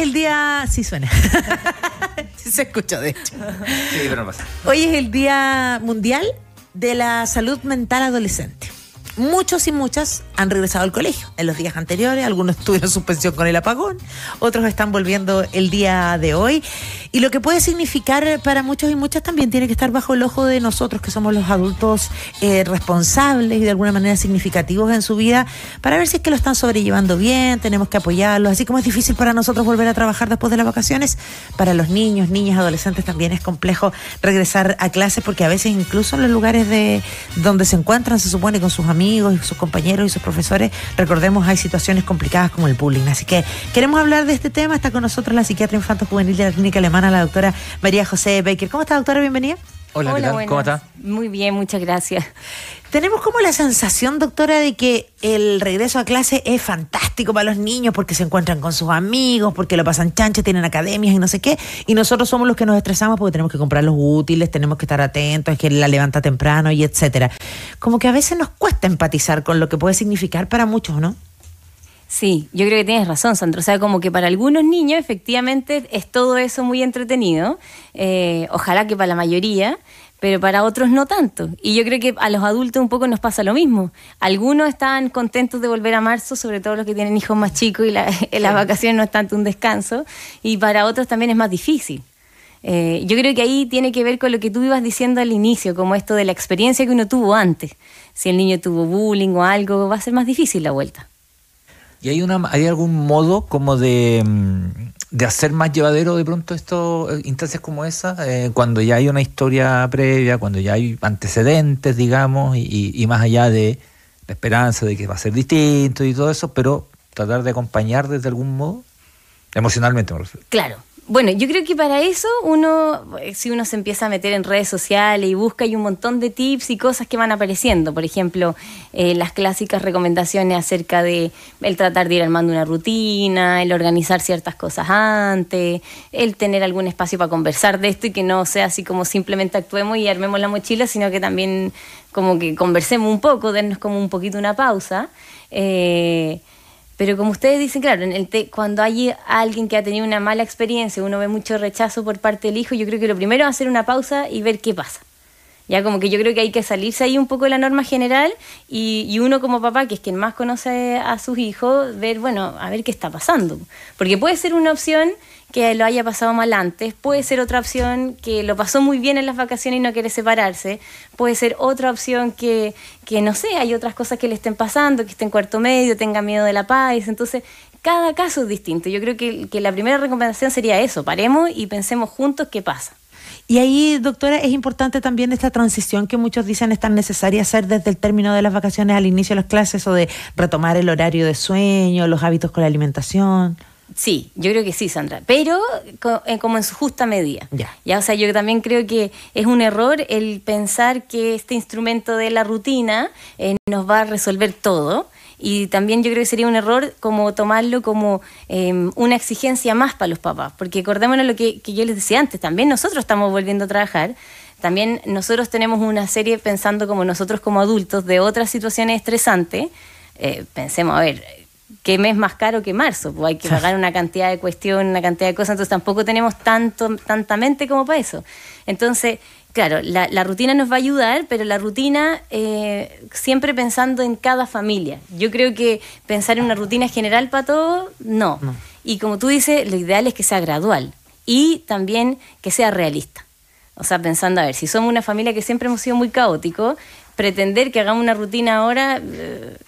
el día... Sí suena. Sí se escuchó, de hecho. Sí, pero no pasa. Hoy es el Día Mundial de la Salud Mental Adolescente. Muchos y muchas han regresado al colegio en los días anteriores, algunos tuvieron suspensión con el apagón, otros están volviendo el día de hoy, y lo que puede significar para muchos y muchas también tiene que estar bajo el ojo de nosotros, que somos los adultos responsables y de alguna manera significativos en su vida, para ver si es que lo están sobrellevando bien. Tenemos que apoyarlos, así como es difícil para nosotros volver a trabajar después de las vacaciones, para los niños, niñas, adolescentes también es complejo regresar a clases, porque a veces incluso en los lugares donde se encuentran, se supone, con sus amigos y sus compañeros y sus profesores, recordemos, hay situaciones complicadas como el bullying. Así que queremos hablar de este tema. Está con nosotros la psiquiatra infanto-juvenil de la Clínica Alemana, la doctora María José Baker. ¿Cómo está, doctora? Bienvenida. Hola, ¿qué tal? Buenas. ¿Cómo está? Muy bien, muchas gracias. Tenemos como la sensación, doctora, de que el regreso a clase es fantástico para los niños porque se encuentran con sus amigos, porque lo pasan chancha, tienen academias y no sé qué, y nosotros somos los que nos estresamos porque tenemos que comprar los útiles, tenemos que estar atentos, es que la levanta temprano y etcétera. Como que a veces nos cuesta empatizar con lo que puede significar para muchos, ¿no? Sí, yo creo que tienes razón, Sandra. O sea, como que para algunos niños efectivamente es todo eso muy entretenido, ojalá que para la mayoría, pero para otros no tanto. Y yo creo que a los adultos un poco nos pasa lo mismo. Algunos están contentos de volver a marzo, sobre todo los que tienen hijos más chicos y las vacaciones no es tanto un descanso, y para otros también es más difícil. Yo creo que ahí tiene que ver con lo que tú ibas diciendo al inicio, como esto de la experiencia que uno tuvo antes. Si el niño tuvo bullying o algo, va a ser más difícil la vuelta. ¿Y hay algún modo como de hacer más llevadero de pronto instancias como esa? Cuando ya hay una historia previa, cuando ya hay antecedentes, digamos, y más allá de la esperanza de que va a ser distinto y todo eso, pero tratar de acompañar desde algún modo, emocionalmente me refiero. Claro. Bueno, yo creo que para eso si uno se empieza a meter en redes sociales y busca, hay un montón de tips y cosas que van apareciendo. Por ejemplo, las clásicas recomendaciones acerca de el tratar de ir armando una rutina, el organizar ciertas cosas antes, el tener algún espacio para conversar de esto y que no sea así como simplemente actuemos y armemos la mochila, sino que también como que conversemos un poco, darnos como un poquito una pausa. Pero como ustedes dicen, claro, cuando hay alguien que ha tenido una mala experiencia, uno ve mucho rechazo por parte del hijo, yo creo que lo primero es hacer una pausa y ver qué pasa. Ya como que yo creo que hay que salirse ahí un poco de la norma general y uno como papá, que es quien más conoce a sus hijos, ver, bueno, a ver qué está pasando. Porque puede ser una opción que lo haya pasado mal antes, puede ser otra opción que lo pasó muy bien en las vacaciones y no quiere separarse, puede ser otra opción que no sé, hay otras cosas que le estén pasando, que esté en cuarto medio, tenga miedo de la paz. Entonces, cada caso es distinto. Yo creo que la primera recomendación sería eso, paremos y pensemos juntos qué pasa. Y ahí, doctora, es importante también esta transición que muchos dicen es tan necesaria hacer desde el término de las vacaciones al inicio de las clases, o de retomar el horario de sueño, los hábitos con la alimentación. Sí, yo creo que sí, Sandra, pero como en su justa medida. Ya, o sea, yo también creo que es un error el pensar que este instrumento de la rutina nos va a resolver todo. Y también yo creo que sería un error como tomarlo como una exigencia más para los papás, porque acordémonos lo que yo les decía antes, también nosotros estamos volviendo a trabajar, también nosotros tenemos una serie pensando como nosotros como adultos de otras situaciones estresantes. Pensemos, a ver, ¿qué mes más caro que marzo? Pues hay que pagar una cantidad de cuestiones, una cantidad de cosas, entonces tampoco tenemos tanta mente como para eso. Entonces, claro, la rutina nos va a ayudar, pero la rutina siempre pensando en cada familia. Yo creo que pensar en una rutina general para todos, no. Y como tú dices, lo ideal es que sea gradual y también que sea realista. O sea, pensando, a ver, si somos una familia que siempre hemos sido muy caóticos, pretender que hagamos una rutina ahora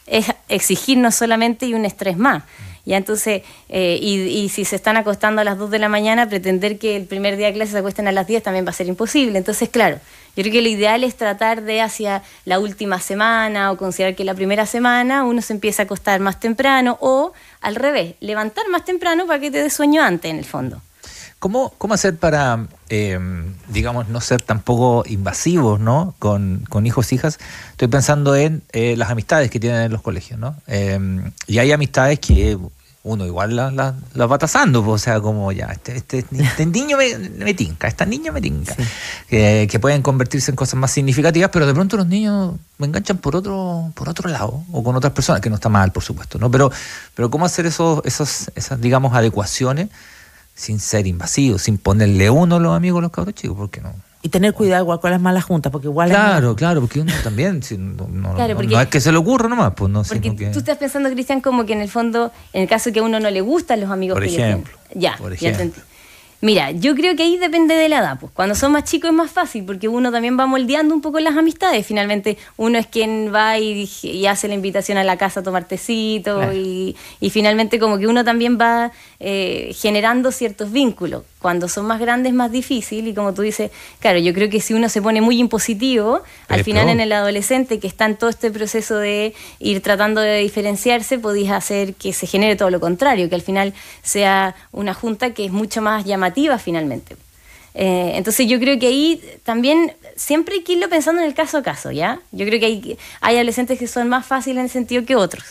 es exigirnos solamente y un estrés más. Ya, entonces, y si se están acostando a las 2 de la mañana, pretender que el primer día de clase se acuesten a las 10 también va a ser imposible. Entonces, claro, yo creo que lo ideal es tratar de hacia la última semana o considerar que la primera semana uno se empieza a acostar más temprano o, al revés, levantar más temprano para que te dé sueño antes, en el fondo. ¿Cómo hacer para, digamos, no ser tampoco invasivos, ¿no? con hijos, hijas? Estoy pensando en las amistades que tienen en los colegios, ¿no? Y hay amistades que uno igual las va tasando, pues, o sea, como ya, este niño me tinca, esta niña me tinca, sí. Que pueden convertirse en cosas más significativas, pero de pronto los niños me enganchan por otro lado, o con otras personas, que no está mal, por supuesto, ¿no? Pero ¿cómo hacer esas, digamos, adecuaciones sin ser invasivo, sin ponerle uno a los amigos a los cabros chicos, ¿por qué no? Y tener cuidado igual con las malas juntas, porque igual Claro, porque uno también, no es que se le ocurra nomás, pues no. Porque sino que... tú estás pensando, Cristian, como que en el fondo, en el caso que a uno no le gustan los amigos por que ejemplo, ya te entendí. Mira, yo creo que ahí depende de la edad. Pues cuando son más chicos es más fácil porque uno también va moldeando un poco las amistades. Finalmente uno es quien va y hace la invitación a la casa a tomar tecito, claro. y finalmente como que uno también va generando ciertos vínculos. Cuando son más grandes es más difícil y como tú dices, claro, yo creo que si uno se pone muy impositivo, al final en el adolescente que está en todo este proceso de ir tratando de diferenciarse, podéis hacer que se genere todo lo contrario, que al final sea una junta que es mucho más llamativa finalmente. Entonces yo creo que ahí también siempre hay que irlo pensando en el caso a caso, ¿ya? Yo creo que hay adolescentes que son más fáciles en ese sentido que otros.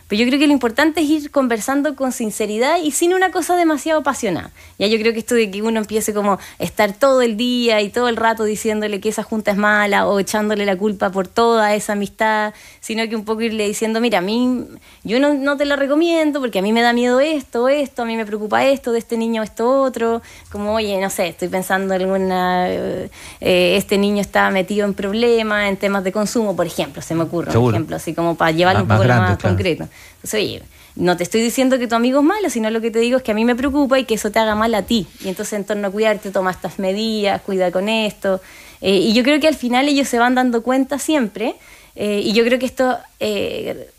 Pero yo creo que lo importante es ir conversando con sinceridad y sin una cosa demasiado apasionada. Ya yo creo que esto de que uno empiece como a estar todo el día y todo el rato diciéndole que esa junta es mala o echándole la culpa por toda esa amistad, sino que un poco irle diciendo, mira, a mí yo no te la recomiendo porque a mí me da miedo esto, a mí me preocupa esto, de este niño esto otro, como oye, no sé, estoy pensando en este niño está metido en problemas, en temas de consumo, por ejemplo, se me ocurre un ejemplo, así como para llevarlo un poco más concreto. Entonces, oye, no te estoy diciendo que tu amigo es malo, sino lo que te digo es que a mí me preocupa y que eso te haga mal a ti. Y entonces, en torno a cuidarte, toma estas medidas, cuida con esto. Y yo creo que al final ellos se van dando cuenta siempre. Y yo creo que esto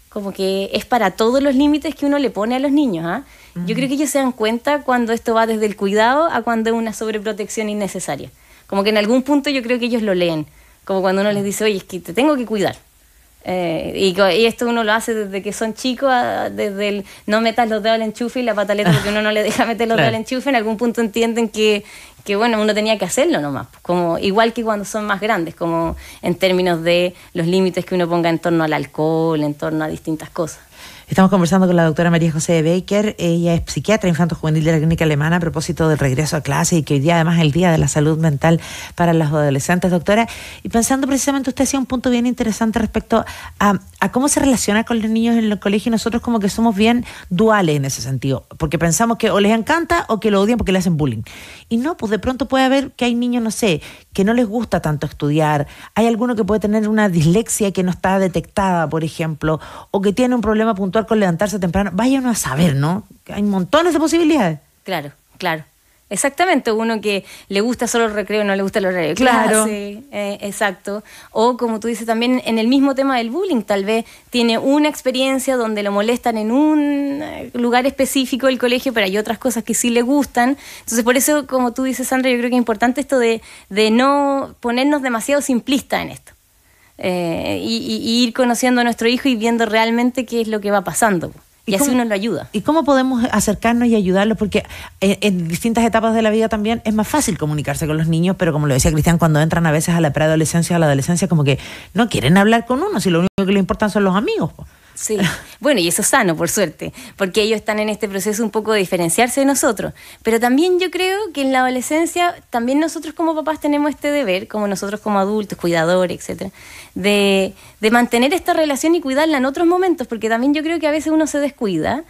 como que es para todos los límites que uno le pone a los niños. Yo creo que ellos se dan cuenta cuando esto va desde el cuidado a cuando es una sobreprotección innecesaria. Como que en algún punto yo creo que ellos lo leen. Como cuando uno les dice, oye, es que te tengo que cuidar. Y esto uno lo hace desde que son chicos, desde el no metas los dedos al enchufe y la pataleta porque uno no le deja meter los dedos al enchufe. En algún punto entienden que bueno, uno tenía que hacerlo nomás, como igual que cuando son más grandes, como en términos de los límites que uno ponga en torno al alcohol, en torno a distintas cosas. Estamos conversando con la doctora María José Baker. Ella es psiquiatra infanto-juvenil de la Clínica Alemana a propósito del regreso a clase y que hoy día además es el Día de la Salud Mental para los adolescentes, doctora. Y pensando precisamente, usted hacía un punto bien interesante respecto a cómo se relaciona con los niños en el colegio y nosotros como que somos bien duales en ese sentido, porque pensamos que o les encanta o que lo odian porque le hacen bullying. Y no, pues de pronto puede haber que hay niños, no sé, que no les gusta tanto estudiar, hay alguno que puede tener una dislexia que no está detectada, por ejemplo, o que tiene un problema puntual con levantarse temprano. Vaya uno a saber, ¿no? Hay montones de posibilidades. Claro. Exactamente, uno que le gusta solo el recreo, no le gusta el horario de clase, exacto. O como tú dices también en el mismo tema del bullying, tal vez tiene una experiencia donde lo molestan en un lugar específico del colegio, pero hay otras cosas que sí le gustan. Entonces por eso, como tú dices, Sandra, yo creo que es importante esto de no ponernos demasiado simplistas en esto. Y ir conociendo a nuestro hijo y viendo realmente qué es lo que va pasando. Y así uno lo ayuda. ¿Y cómo podemos acercarnos y ayudarlos? Porque en distintas etapas de la vida también es más fácil comunicarse con los niños, pero como lo decía Cristian, cuando entran a veces a la preadolescencia o a la adolescencia, como que no quieren hablar con uno, si lo único que les importan son los amigos. Sí, bueno, y eso es sano, por suerte, porque ellos están en este proceso un poco de diferenciarse de nosotros. Pero también yo creo que en la adolescencia, también nosotros como papás tenemos este deber, como nosotros como adultos, cuidadores, etcétera, de mantener esta relación y cuidarla en otros momentos, porque también yo creo que a veces uno se descuida,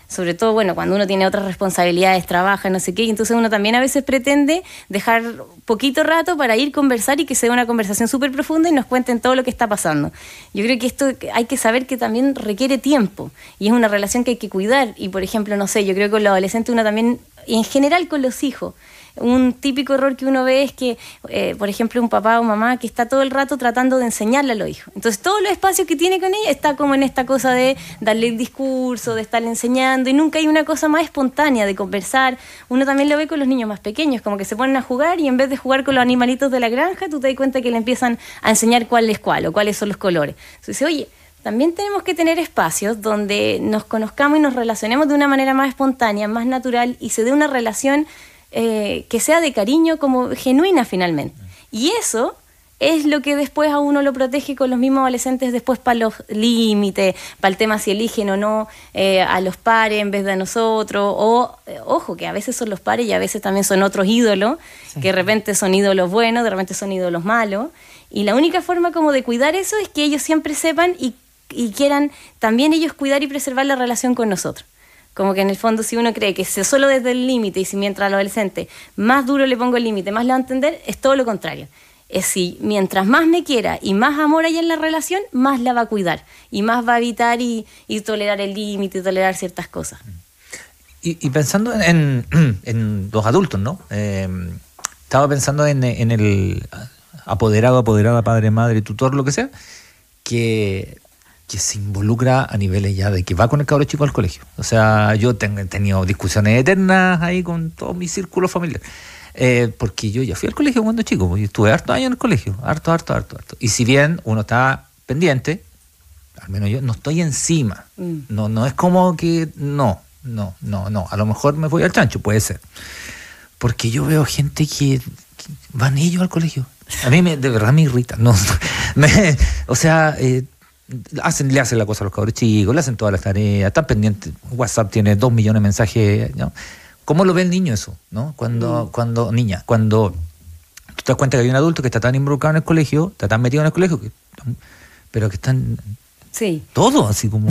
sobre todo, bueno, cuando uno tiene otras responsabilidades, trabaja, no sé qué, y entonces uno también a veces pretende dejar poquito rato para ir a conversar y que sea una conversación súper profunda y nos cuenten todo lo que está pasando. Yo creo que esto hay que saber que también requiere tiempo y es una relación que hay que cuidar. Y por ejemplo, no sé, yo creo que con los adolescentes uno también, y en general con los hijos, un típico error que uno ve es que, por ejemplo, un papá o mamá que está todo el rato tratando de enseñarle a los hijos. Entonces, todos los espacios que tiene con ella está como en esta cosa de darle el discurso, de estarle enseñando, y nunca hay una cosa más espontánea de conversar. Uno también lo ve con los niños más pequeños, como que se ponen a jugar y en vez de jugar con los animalitos de la granja, tú te das cuenta que le empiezan a enseñar cuál es cuál o cuáles son los colores. Entonces, oye, también tenemos que tener espacios donde nos conozcamos y nos relacionemos de una manera más espontánea, más natural, y se dé una relación que sea de cariño, como genuina finalmente. Y eso es lo que después a uno lo protege con los mismos adolescentes después para los límites, para el tema si eligen o no a los pares en vez de a nosotros, o ojo, que a veces son los pares y a veces también son otros ídolos, sí, que de repente son ídolos buenos, de repente son ídolos malos, y la única forma como de cuidar eso es que ellos siempre sepan y quieran también ellos cuidar y preservar la relación con nosotros. Como que en el fondo si uno cree que es solo desde el límite y si mientras al adolescente más duro le pongo el límite, más le va a entender, es todo lo contrario. Es si mientras más me quiera y más amor hay en la relación, más la va a cuidar y más va a evitar y tolerar el límite y tolerar ciertas cosas. Y pensando en los adultos, ¿no? Estaba pensando en el apoderado, apoderada, padre, madre, tutor, lo que sea, que se involucra a niveles ya de que va con el cabro chico al colegio. O sea, yo he tenido discusiones eternas ahí con todo mi círculo familiar. Porque yo ya fui al colegio cuando chico, pues, y estuve harto años en el colegio, harto. Y si bien uno está pendiente, al menos yo no estoy encima. No es como que no. A lo mejor me voy al chancho, puede ser. Porque yo veo gente que van ellos al colegio. A mí de verdad me irrita. O sea, le hacen la cosa a los cabros chicos, le hacen todas las tareas, están pendientes. WhatsApp tiene 2 millones de mensajes, ¿no? ¿Cómo lo ve el niño eso? ¿No? Cuando tú te das cuenta que hay un adulto que está tan involucrado en el colegio, está tan metido en el colegio, pero que están... Sí. Todo, así como...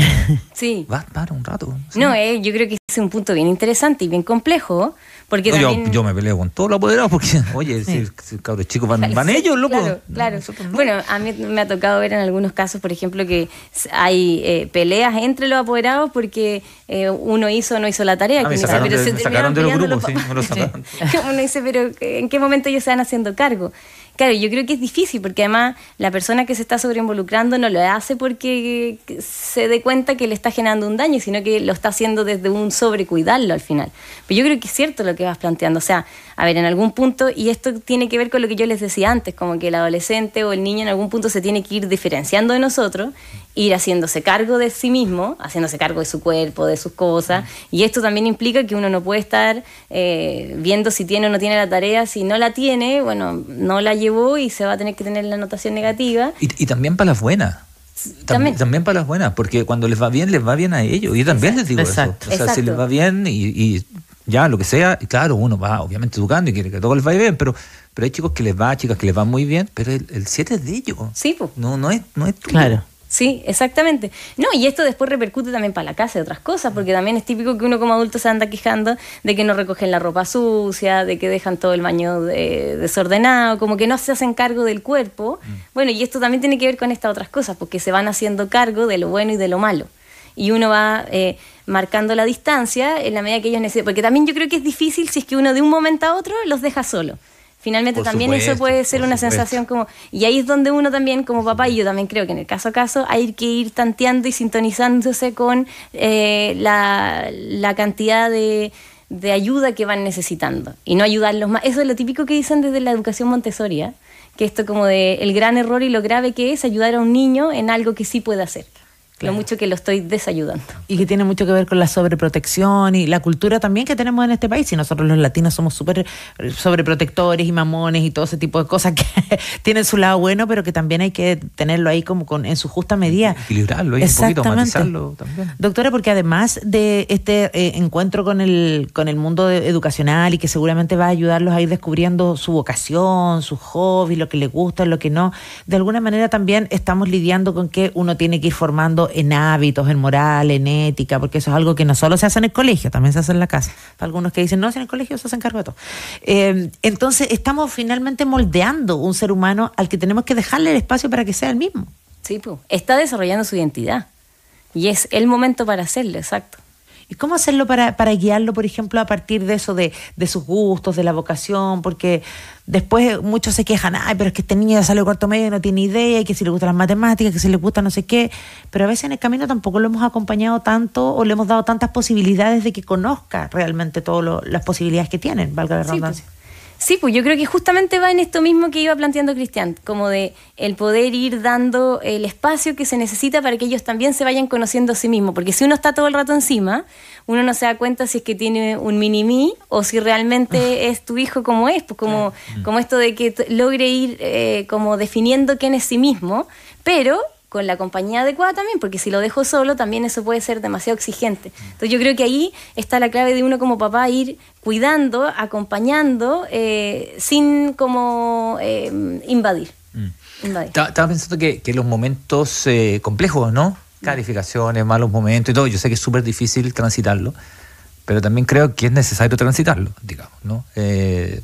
Sí. Para un rato. ¿Sí? No, yo creo que es un punto bien interesante y bien complejo, porque también... Yo me peleo con todos los apoderados porque, oye, si cabros chicos van ellos, loco. Claro. No. Bueno, a mí me ha tocado ver en algunos casos, por ejemplo, que hay peleas entre los apoderados porque uno hizo o no hizo la tarea. Me sacaron de los grupos, sí, me lo sacaron. Uno dice, pero ¿en qué momento ellos se van haciendo cargo? Claro, yo creo que es difícil porque además la persona que se está sobreinvolucrando no lo hace porque se dé cuenta que le está generando un daño, sino que lo está haciendo desde un sobrecuidarlo al final. Pero yo creo que es cierto lo que vas planteando. O sea, a ver, en algún punto, y esto tiene que ver con lo que yo les decía antes, como que el adolescente o el niño en algún punto se tiene que ir diferenciando de nosotros, ir haciéndose cargo de sí mismo, haciéndose cargo de su cuerpo, de sus cosas, y esto también implica que uno no puede estar viendo si tiene o no tiene la tarea. Si no la tiene, bueno, no la llevó y se va a tener que tener la anotación negativa. Y también para las buenas. También para las buenas, porque cuando les va bien a ellos. Yo también les digo eso. O sea, si les va bien y ya, lo que sea, y claro, uno va obviamente educando y quiere que todo les vaya bien, pero hay chicos que les va, chicas que les va muy bien, pero el 7 es de ellos. Sí, pues. No es tuyo. Claro. Sí, exactamente. No, y esto después repercute también para la casa y otras cosas, porque también es típico que uno como adulto se anda quejando de que no recogen la ropa sucia, de que dejan todo el baño desordenado, como que no se hacen cargo del cuerpo. Bueno, y esto también tiene que ver con estas otras cosas, porque se van haciendo cargo de lo bueno y de lo malo. Y uno va marcando la distancia en la medida que ellos necesitan. Porque también yo creo que es difícil si es que uno de un momento a otro los deja solos. Finalmente por también supuesto, eso puede ser una sensación como... Y ahí es donde uno también, como papá, y yo también creo que en el caso a caso, hay que ir tanteando y sintonizándose con la cantidad de ayuda que van necesitando. Y no ayudarlos más. Eso es lo típico que dicen desde la educación Montessori, ¿eh? Que esto como de el gran error y lo grave que es ayudar a un niño en algo que sí puede hacer. Claro. Lo mucho que lo estoy desayudando. Y que tiene mucho que ver con la sobreprotección y la cultura también que tenemos en este país. Y nosotros los latinos somos súper sobreprotectores y mamones y todo ese tipo de cosas que tienen su lado bueno, pero que también hay que tenerlo ahí como en su justa medida. Equilibrarlo y un poquito, matizarlo también. Doctora, porque además de este encuentro con el mundo educacional y que seguramente va a ayudarlos a ir descubriendo su vocación, sus hobbies, lo que les gusta, lo que no, de alguna manera también estamos lidiando con que uno tiene que ir formando en hábitos, en moral, en ética, porque eso es algo que no solo se hace en el colegio, también se hace en la casa. Para algunos que dicen, no, si en el colegio se hacen cargo de todo. Entonces, estamos finalmente moldeando un ser humano al que tenemos que dejarle el espacio para que sea el mismo. Sí, pues, está desarrollando su identidad. Y es el momento para hacerlo, exacto. ¿Y cómo hacerlo para guiarlo, por ejemplo, a partir de eso, de sus gustos, de la vocación? Porque después muchos se quejan, ay, pero es que este niño ya salió de cuarto medio y no tiene idea, y que si le gustan las matemáticas, que si le gusta no sé qué. Pero a veces en el camino tampoco lo hemos acompañado tanto o le hemos dado tantas posibilidades de que conozca realmente todas las posibilidades que tienen, valga la redundancia. Sí, pues yo creo que justamente va en esto mismo que iba planteando Cristian, como de el poder ir dando el espacio que se necesita para que ellos también se vayan conociendo a sí mismos, porque si uno está todo el rato encima, uno no se da cuenta si es que tiene un mini-mí o si realmente es tu hijo como es, pues como esto de que logre ir como definiendo quién es sí mismo, pero con la compañía adecuada también, porque si lo dejo solo también eso puede ser demasiado exigente. Entonces yo creo que ahí está la clave de uno como papá, ir cuidando, acompañando, sin como invadir. Estaba pensando que los momentos complejos, ¿no? calificaciones, malos momentos y todo. Yo sé que es súper difícil transitarlo, pero también creo que es necesario transitarlo, digamos, ¿no?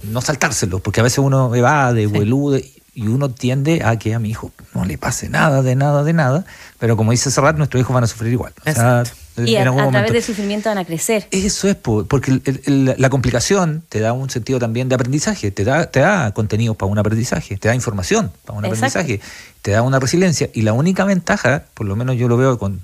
No saltárselo, porque a veces uno evade o elude y uno tiende a que a mi hijo no le pase nada, pero como dice Serrat, nuestros hijos van a sufrir igual. O sea, y a través del sufrimiento van a crecer. Eso es, porque la complicación te da un sentido también de aprendizaje, te da contenidos para un aprendizaje, te da información para un aprendizaje, te da una resiliencia. Y la única ventaja, por lo menos yo lo veo con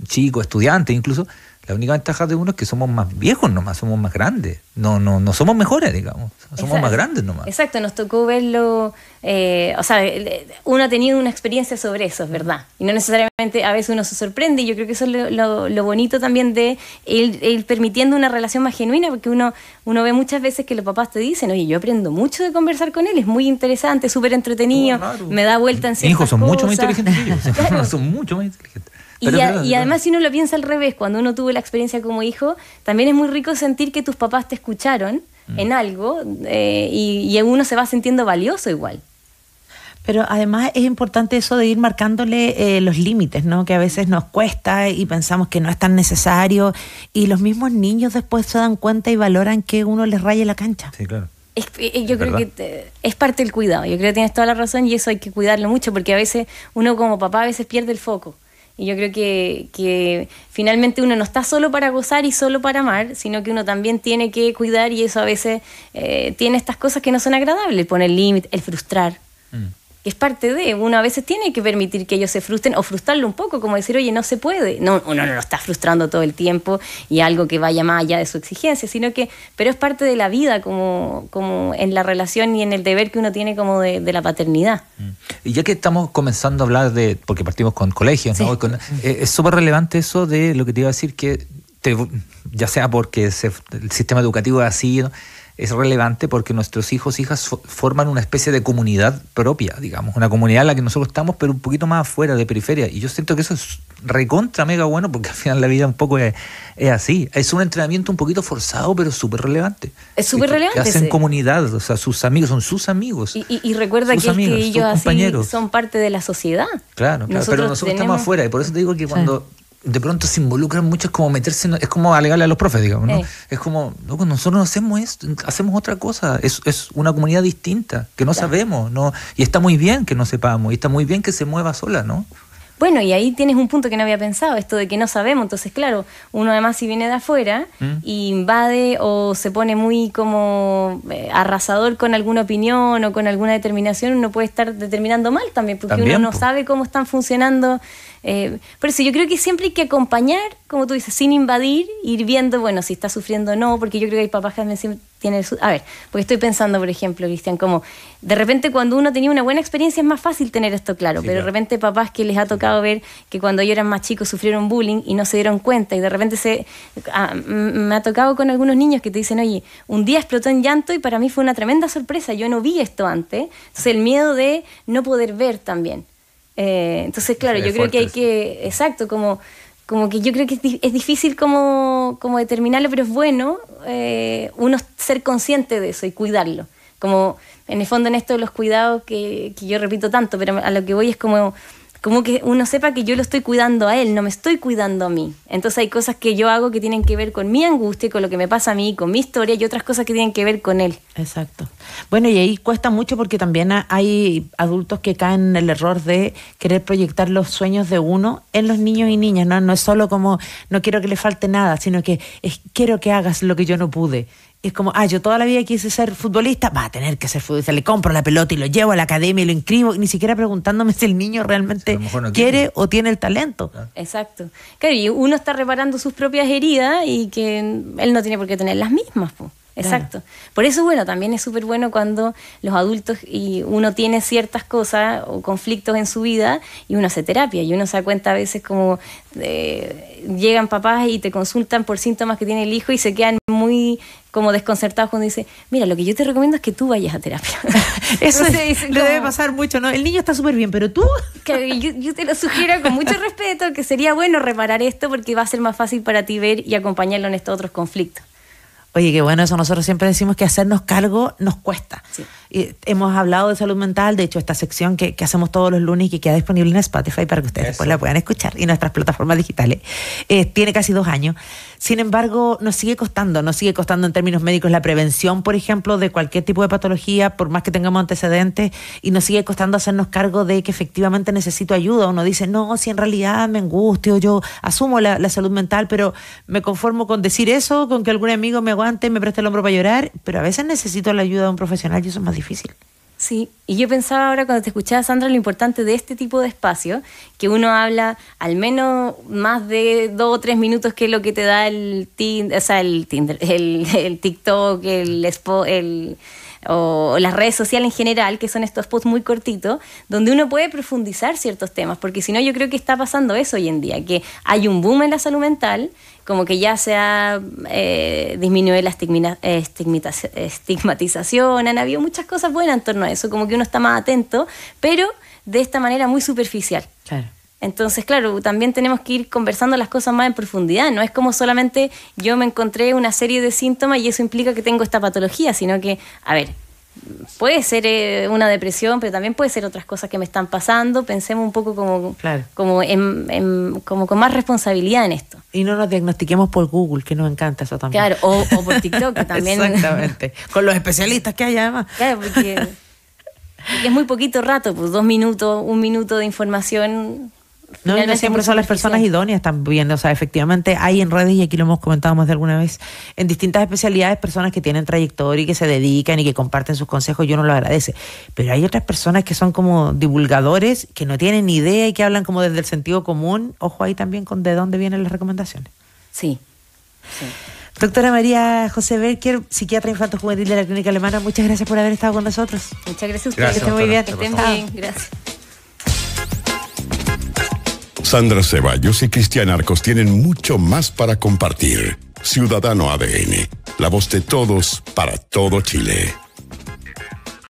chicos, estudiantes incluso, la única ventaja de uno es que somos más viejos nomás, somos más grandes. No somos mejores, digamos. Somos más grandes nomás. Exacto, nos tocó verlo. Uno ha tenido una experiencia sobre eso, es verdad. Y no necesariamente a veces uno se sorprende. Y yo creo que eso es lo bonito también de ir permitiendo una relación más genuina, porque uno ve muchas veces que los papás te dicen, oye, yo aprendo mucho de conversar con él, es muy interesante, súper entretenido, me da vuelta en ciertas hijos son cosas. Mucho más inteligentes que ellos. Claro. Son mucho más inteligentes. Y además, si uno lo piensa al revés, cuando uno tuvo la experiencia como hijo, también es muy rico sentir que tus papás te escucharon en algo y uno se va sintiendo valioso igual. Pero además es importante eso de ir marcándole los límites, ¿no? Que a veces nos cuesta y pensamos que no es tan necesario, y los mismos niños después se dan cuenta y valoran que uno les raye la cancha. Sí, claro. Yo creo que es parte del cuidado. Yo creo que tienes toda la razón y eso hay que cuidarlo mucho, porque a veces uno como papá a veces pierde el foco. Y yo creo que finalmente uno no está solo para gozar y solo para amar, sino que uno también tiene que cuidar, y eso a veces tiene estas cosas que no son agradables, el poner límite, el frustrar. Que es parte de, uno a veces tiene que permitir que ellos se frustren o frustrarlo un poco, como decir, oye, no se puede. No, uno no lo está frustrando todo el tiempo y algo que vaya más allá de su exigencia, pero es parte de la vida, como en la relación y en el deber que uno tiene como de la paternidad. Y ya que estamos comenzando a hablar porque partimos con colegios, ¿no? Es súper relevante eso de lo que te iba a decir, que ya sea porque el sistema educativo es así, ¿no? Es relevante porque nuestros hijos e hijas forman una especie de comunidad propia, digamos, una comunidad en la que nosotros estamos, pero un poquito más afuera, de periferia. Y yo siento que eso es recontra mega bueno, porque al final la vida un poco es así. Es un entrenamiento un poquito forzado, pero súper relevante. Es súper relevante. Que hacen comunidad, o sea, sus amigos son sus amigos. Y recuerda que ellos así son parte de la sociedad. Claro, pero nosotros estamos afuera, y por eso te digo que cuando de pronto se involucran mucho, es como meterse, es como alegarle a los profes, digamos, ¿no? Es como, loco, nosotros no hacemos esto, hacemos otra cosa, es una comunidad distinta, que no sabemos, ¿no? Y está muy bien que no sepamos, y está muy bien que se mueva sola, ¿no? Bueno, y ahí tienes un punto que no había pensado, esto de que no sabemos. Entonces, claro, uno además si viene de afuera y invade o se pone muy como arrasador con alguna opinión o con alguna determinación, uno puede estar determinando mal también, porque uno no sabe cómo están funcionando. Por eso yo creo que siempre hay que acompañar, como tú dices, sin invadir, ir viendo, bueno, si está sufriendo o no, porque yo creo que hay papás que también tienen... A ver, porque estoy pensando, por ejemplo, Cristian, como de repente cuando uno tenía una buena experiencia es más fácil tener esto claro, pero de repente papás que les ha tocado ver que cuando ellos eran más chicos sufrieron bullying y no se dieron cuenta, y de repente me ha tocado con algunos niños que te dicen, oye, un día explotó en llanto y para mí fue una tremenda sorpresa, yo no vi esto antes. Entonces el miedo de no poder ver también. Entonces, claro, yo creo que hay que, exacto, como que yo creo que es difícil como determinarlo, pero es bueno uno ser consciente de eso y cuidarlo. Como en el fondo en esto de los cuidados que yo repito tanto, pero a lo que voy es como que uno sepa que yo lo estoy cuidando a él, no me estoy cuidando a mí. Entonces hay cosas que yo hago que tienen que ver con mi angustia, con lo que me pasa a mí, con mi historia, y otras cosas que tienen que ver con él. Exacto. Bueno, y ahí cuesta mucho porque también hay adultos que caen en el error de querer proyectar los sueños de uno en los niños y niñas, ¿no? No es solo como no quiero que le falte nada, sino que quiero que hagas lo que yo no pude. Es como, yo toda la vida quise ser futbolista, va a tener que ser futbolista, le compro la pelota y lo llevo a la academia y lo inscribo, ni siquiera preguntándome si el niño realmente quiere o tiene el talento. Exacto. Claro, y uno está reparando sus propias heridas y que él no tiene por qué tener las mismas, po. Exacto. Claro. Por eso, bueno, también es súper bueno cuando los adultos y uno tiene ciertas cosas o conflictos en su vida y uno hace terapia y uno se da cuenta a veces como llegan papás y te consultan por síntomas que tiene el hijo y se quedan muy como desconcertados cuando dice, mira, lo que yo te recomiendo es que tú vayas a terapia. Eso le debe pasar mucho, ¿no? El niño está súper bien, pero tú... Yo te lo sugiero con mucho respeto, que sería bueno reparar esto porque va a ser más fácil para ti ver y acompañarlo en estos otros conflictos. Oye, qué bueno eso. Nosotros siempre decimos que hacernos cargo nos cuesta. Sí. hemos hablado de salud mental, de hecho esta sección que hacemos todos los lunes y que queda disponible en Spotify para que ustedes después la puedan escuchar, y nuestras plataformas digitales, tiene casi 2 años. Sin embargo, nos sigue costando en términos médicos la prevención, por ejemplo, de cualquier tipo de patología, por más que tengamos antecedentes, y nos sigue costando hacernos cargo de que efectivamente necesito ayuda. Uno dice, no, si en realidad me angustio, yo asumo la salud mental, pero me conformo con decir eso, con que algún amigo me aguante, me preste el hombro para llorar, pero a veces necesito la ayuda de un profesional y eso es más difícil. Sí, y yo pensaba ahora cuando te escuchaba, Sandra, lo importante de este tipo de espacio, que uno habla al menos más de 2 o 3 minutos, que es lo que te da el Tinder, el TikTok, o las redes sociales en general, que son estos posts muy cortitos, donde uno puede profundizar ciertos temas, porque si no, yo creo que está pasando eso hoy en día, que hay un boom en la salud mental, como que ya se ha disminuido la estigmatización, han habido muchas cosas buenas en torno a eso, como que uno está más atento, pero de esta manera muy superficial. Claro. Entonces, claro, también tenemos que ir conversando las cosas más en profundidad. No es como solamente yo me encontré una serie de síntomas y eso implica que tengo esta patología, sino que, a ver, puede ser una depresión, pero también puede ser otras cosas que me están pasando. Pensemos un poco como con más responsabilidad en esto. Y no nos diagnostiquemos por Google, que nos encanta eso también. Claro, o por TikTok, que también. Exactamente. Con los especialistas que hay además. Claro, porque es muy poquito rato, pues 2 minutos, 1 minuto de información. No siempre son las personas idóneas también, o sea, efectivamente hay en redes, y aquí lo hemos comentado más de alguna vez, en distintas especialidades, personas que tienen trayectoria y que se dedican y que comparten sus consejos, y uno lo agradece, pero hay otras personas que son como divulgadores, que no tienen ni idea y que hablan como desde el sentido común. Ojo ahí también con de dónde vienen las recomendaciones. Sí. Doctora María José Berker, psiquiatra infanto-juvenil de la Clínica Alemana, muchas gracias por haber estado con nosotros. Muchas gracias a ustedes. Gracias, que estén muy bien. Que estén bien, gracias. Sandra Ceballos y Cristian Arcos tienen mucho más para compartir. Ciudadano ADN, la voz de todos para todo Chile.